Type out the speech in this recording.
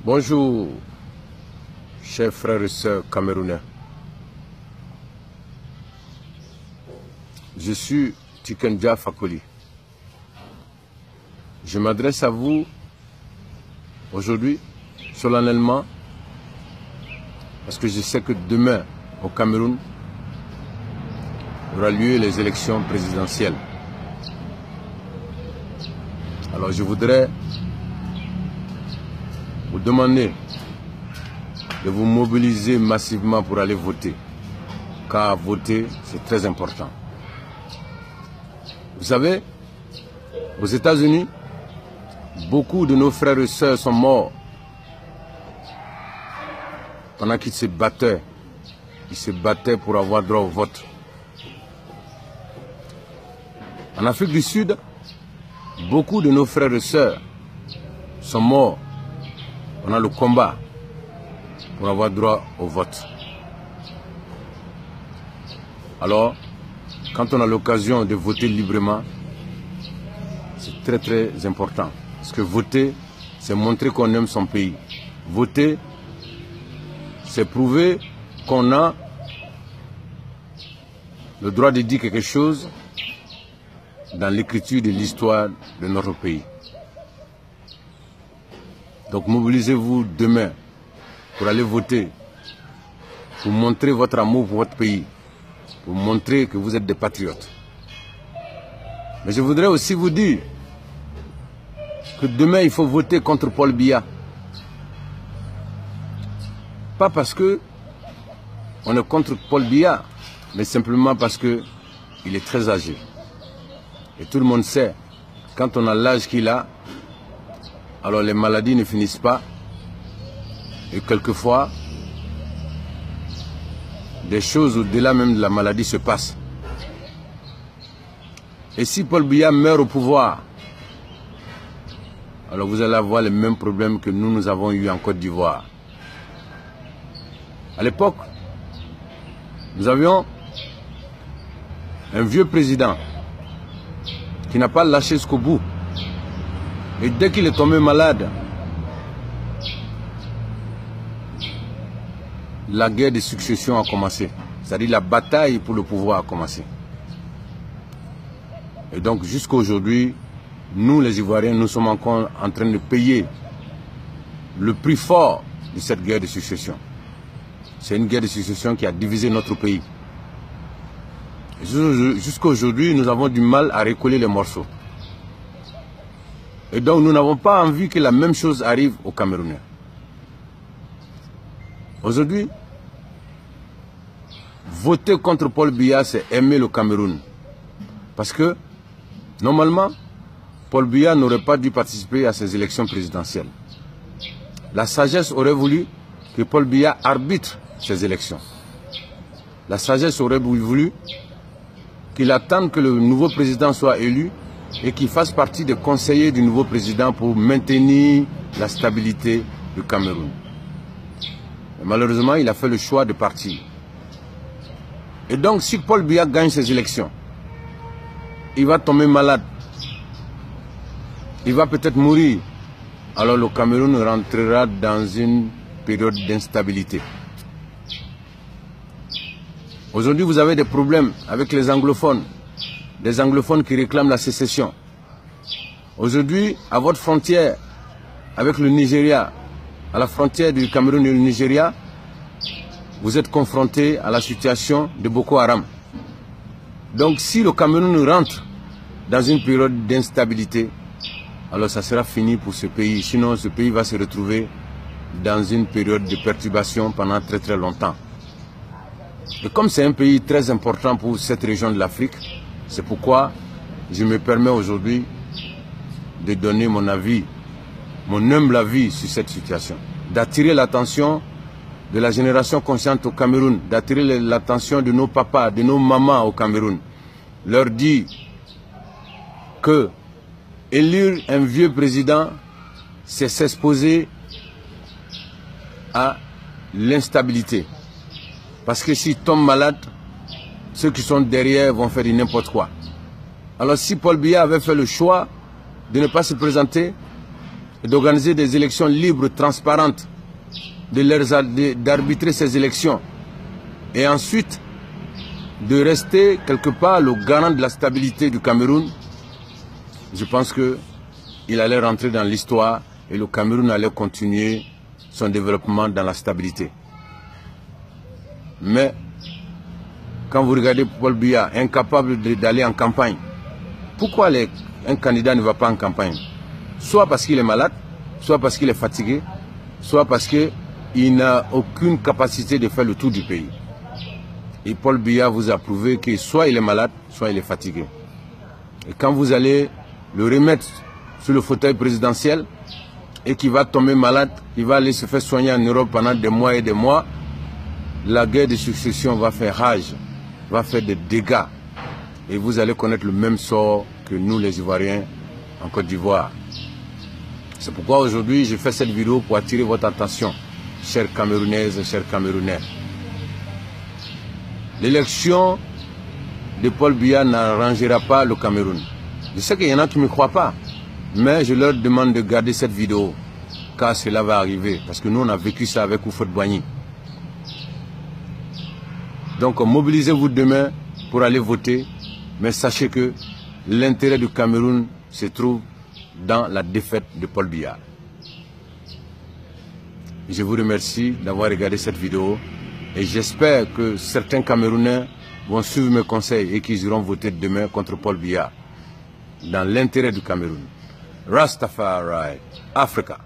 Bonjour, chers frères et sœurs camerounais. Je suis Tikenja Fakoli. Je m'adresse à vous aujourd'hui, solennellement, parce que je sais que demain, au Cameroun, aura lieu les élections présidentielles. Alors je voudrais vous demander de vous mobiliser massivement pour aller voter. Car voter, c'est très important. Vous savez, aux États-Unis, beaucoup de nos frères et sœurs sont morts pendant qu'ils se battaient. Ils se battaient pour avoir droit au vote. En Afrique du Sud, beaucoup de nos frères et sœurs sont morts pendant le combat pour avoir droit au vote. Alors, quand on a l'occasion de voter librement, c'est très très important. Parce que voter, c'est montrer qu'on aime son pays. Voter, c'est prouver qu'on a le droit de dire quelque chose dans l'écriture de l'histoire de notre pays. Donc mobilisez-vous demain pour aller voter, pour montrer votre amour pour votre pays, pour montrer que vous êtes des patriotes. Mais je voudrais aussi vous dire que demain il faut voter contre Paul Biya. Pas parce que on est contre Paul Biya, mais simplement parce que il est très âgé. Et tout le monde sait, quand on a l'âge qu'il a, alors les maladies ne finissent pas. Et quelquefois, des choses au-delà même de la maladie se passent. Et si Paul Biya meurt au pouvoir, alors vous allez avoir les mêmes problèmes que nous avons eu en Côte d'Ivoire. À l'époque, nous avions un vieux président qui n'a pas lâché jusqu'au bout. Et dès qu'il est tombé malade, la guerre de succession a commencé. C'est-à-dire la bataille pour le pouvoir a commencé. Et donc jusqu'à aujourd'hui, nous les Ivoiriens, nous sommes encore en train de payer le prix fort de cette guerre de succession. C'est une guerre de succession qui a divisé notre pays. Jusqu'à aujourd'hui, nous avons du mal à recoller les morceaux. Et donc nous n'avons pas envie que la même chose arrive aux Camerounais. Aujourd'hui, voter contre Paul Biya, c'est aimer le Cameroun. Parce que, normalement, Paul Biya n'aurait pas dû participer à ces élections présidentielles. La sagesse aurait voulu que Paul Biya arbitre ces élections. La sagesse aurait voulu qu'il attende que le nouveau président soit élu et qu'il fasse partie des conseillers du nouveau président pour maintenir la stabilité du Cameroun. Et malheureusement, il a fait le choix de partir. Et donc, si Paul Biya gagne ces élections, il va tomber malade. Il va peut-être mourir. Alors le Cameroun rentrera dans une période d'instabilité. Aujourd'hui, vous avez des problèmes avec les anglophones. Des anglophones qui réclament la sécession. Aujourd'hui, à votre frontière avec le Nigeria, à la frontière du Cameroun et du Nigeria, vous êtes confrontés à la situation de Boko Haram. Donc si le Cameroun rentre dans une période d'instabilité, alors ça sera fini pour ce pays. Sinon, ce pays va se retrouver dans une période de perturbation pendant très très longtemps. Et comme c'est un pays très important pour cette région de l'Afrique, c'est pourquoi je me permets aujourd'hui de donner mon avis, mon humble avis sur cette situation. D'attirer l'attention de la génération consciente au Cameroun, d'attirer l'attention de nos papas, de nos mamans au Cameroun. Leur dire que élire un vieux président, c'est s'exposer à l'instabilité. Parce que s'il tombe malade, ceux qui sont derrière vont faire n'importe quoi. Alors si Paul Biya avait fait le choix de ne pas se présenter, d'organiser des élections libres, transparentes, d'arbitrer ces élections et ensuite de rester quelque part le garant de la stabilité du Cameroun, je pense qu'il allait rentrer dans l'histoire et le Cameroun allait continuer son développement dans la stabilité. Mais quand vous regardez Paul Biya, incapable d'aller en campagne, pourquoi un candidat ne va pas en campagne? Soit parce qu'il est malade, soit parce qu'il est fatigué, soit parce qu'il n'a aucune capacité de faire le tour du pays. Et Paul Biya vous a prouvé que soit il est malade, soit il est fatigué. Et quand vous allez le remettre sur le fauteuil présidentiel et qu'il va tomber malade, il va aller se faire soigner en Europe pendant des mois et des mois, la guerre de succession va faire rage, va faire des dégâts. Et vous allez connaître le même sort que nous les Ivoiriens en Côte d'Ivoire. C'est pourquoi aujourd'hui je fais cette vidéo pour attirer votre attention, chers Camerounaises, chers Camerounais. L'élection de Paul Biya n'arrangera pas le Cameroun. Je sais qu'il y en a qui ne me croient pas, mais je leur demande de garder cette vidéo, car cela va arriver, parce que nous on a vécu ça avec Houphouët-Boigny. Donc mobilisez-vous demain pour aller voter, mais sachez que l'intérêt du Cameroun se trouve dans la défaite de Paul Biya. Je vous remercie d'avoir regardé cette vidéo et j'espère que certains Camerounais vont suivre mes conseils et qu'ils iront voter demain contre Paul Biya dans l'intérêt du Cameroun. Rastafari, Africa.